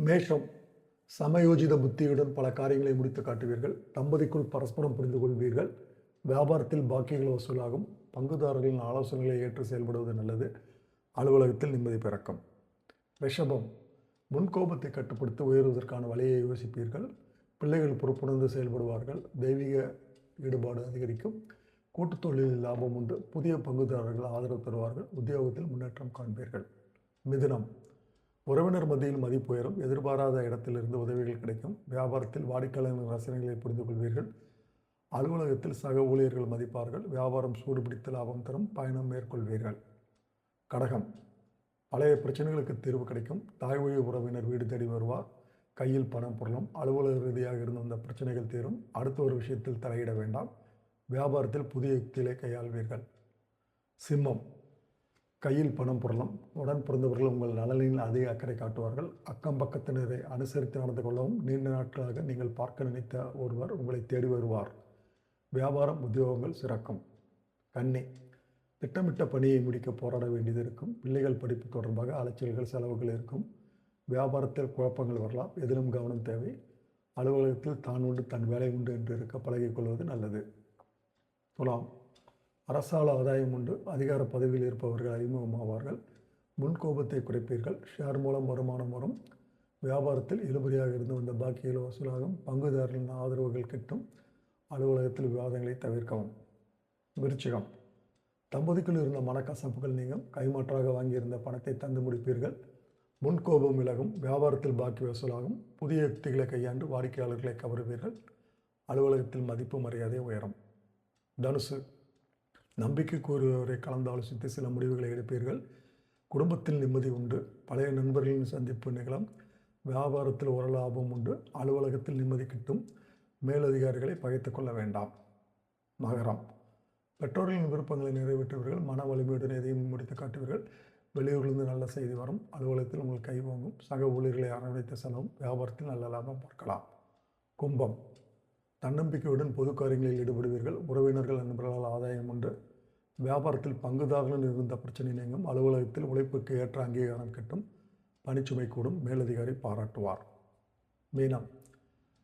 மேஷம் சமயோஜித புத்தியுடன் பல காரியங்களை முடித்து காட்டுவீர்கள். தம்பதிக்குள் பரஸ்பரம் புரிந்து கொள்வீர்கள். வியாபாரத்தில் பாக்கியங்கள் வசூலாகும். பங்குதாரர்களின் ஆலோசனைகளை ஏற்று செயல்படுவது நல்லது. அலுவலகத்தில் நிம்மதி பிறக்கும். ரிஷபம் முன்கோபத்தை கட்டுப்படுத்தி உயர்வதற்கான வழியை யோசிப்பீர்கள். பிள்ளைகள் பொறுப்புணர்ந்து செயல்படுவார்கள். தெய்வீக ஈடுபாடு அதிகரிக்கும். கூட்டுத் தொழிலில் லாபம் உண்டு. புதிய பங்குதாரர்கள் ஆதரவு தருவார்கள். உத்தியோகத்தில் முன்னேற்றம் காண்பீர்கள். மிதுனம் உறவினர் மத்தியில் மதிப்பு உயரும். எதிர்பாராத இடத்திலிருந்து உதவிகள் கிடைக்கும். வியாபாரத்தில் வாடிக்கையாளர்களின் ரசனைகளை புரிந்து கொள்வீர்கள். அலுவலகத்தில் சக ஊழியர்கள் மதிப்பார்கள். வியாபாரம் சூடுபிடித்து லாபம் தரும். பயணம் மேற்கொள்வீர்கள். கடகம் பழைய பிரச்சனைகளுக்கு தீர்வு கிடைக்கும். தாய் வழி உறவினர் வீடு தேடி வருவார். கையில் பணம் பொருளும். அலுவலக ரீதியாக இருந்து வந்த பிரச்சனைகள் தீரும். அடுத்த ஒரு விஷயத்தில் தலையிட வேண்டாம். வியாபாரத்தில் புதிய யுக்திகளை கையாள்வீர்கள். சிம்மம் கையில் பணம் பொருளும். உடன் பிறந்தவர்கள் உங்கள் நலனில் அதிக அக்கறை காட்டுவார்கள். அக்கம் பக்கத்தினரை அனுசரித்து நடந்து கொள்ளவும். நீண்ட நாட்களாக நீங்கள் பார்க்க நினைத்த ஒருவர் உங்களை தேடி வருவார். வியாபாரம் உத்தியோகங்கள் சிறக்கும். கன்னி திட்டமிட்ட பணியை முடிக்க போராட வேண்டியது இருக்கும். பிள்ளைகள் படிப்பு தொடர்பாக அலைச்சல்கள் செலவுகள் இருக்கும். வியாபாரத்தில் குழப்பங்கள் வரலாம். எதிலும் கவனம் தேவை. அலுவலகத்தில் தான் உண்டு தன் வேலை உண்டு என்று இருக்க பழகிக்கொள்வது நல்லது. துலாம் அரசால் ஆதாயம் உண்டு. அதிகார பதவியில் இருப்பவர்கள் அறிமுகமாவார்கள். முன்கோபத்தை குறைப்பீர்கள். ஷேர் மூலம் வருமானம் வரும். வியாபாரத்தில் இழுபறியாக இருந்து வந்த பாக்கிகள் வசூலாகும். பங்குதாரர்களின் ஆதரவுகள் கிட்டும். அலுவலகத்தில் விவாதங்களை தவிர்க்கவும். விருச்சிகம் தம்பதிக்குள் இருந்த மனக்கசப்புகள் நீங்கும். கைமாற்றாக வாங்கியிருந்த பணத்தை தந்து முடிப்பீர்கள். முன்கோபம் விலகும். வியாபாரத்தில் பாக்கி வசூலாகும். புதிய யுக்திகளை கையாண்டு வாடிக்கையாளர்களை கவருவீர்கள். அலுவலகத்தில் மதிப்பு மரியாதை உயரும். தனுசு நம்பிக்கை கூறுவரை கலந்து ஆலோசித்து சில முடிவுகளை எடுப்பீர்கள். குடும்பத்தில் நிம்மதி உண்டு. பழைய நண்பர்களின் சந்திப்பு நிகழும். வியாபாரத்தில் ஒரு லாபம் உண்டு. அலுவலகத்தில் நிம்மதி கிட்டும். மேலதிகாரிகளை பகைத்து கொள்ள வேண்டாம். மகரம் பெற்றோர்களின் விருப்பங்களை நிறைவேற்றுவீர்கள். மன வலிமையுடன் எதையும் முடித்து காட்டுவீர்கள். வெளியூரிலிருந்து நல்ல செய்தி வரும். அலுவலகத்தில் உங்கள் கை வாங்கும். சக ஊழியர்களை அரவணைத்து செலவும். வியாபாரத்தில் நல்ல லாபம் பார்க்கலாம். கும்பம் தன்னம்பிக்கையுடன் பொது காரியங்களில் ஈடுபடுவீர்கள். உறவினர்கள் நண்பர்களால் ஆதாயம் உண்டு. வியாபாரத்தில் பங்குதாரர்களுடன் இருந்த பிரச்சனை நீங்கும். அலுவலகத்தில் உழைப்புக்கு ஏற்ற அங்கீகாரம் கிட்டும். பணிச்சுமை கூடும். மேலதிகாரி பாராட்டுவார். மீனம்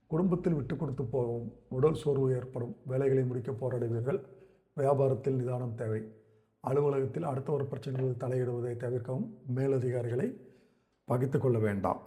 குடும்பத்தில் விட்டு கொடுத்து போகவும். உடல் சோர்வு ஏற்படும். வேலைகளை முடிக்க போராடுவீர்கள். வியாபாரத்தில் நிதானம் தேவை. அலுவலகத்தில் அடுத்த ஒரு பிரச்சனைகளில் தலையிடுவதை தவிர்க்கவும். மேலதிகாரிகளை பகைத்து கொள்ள வேண்டாம்.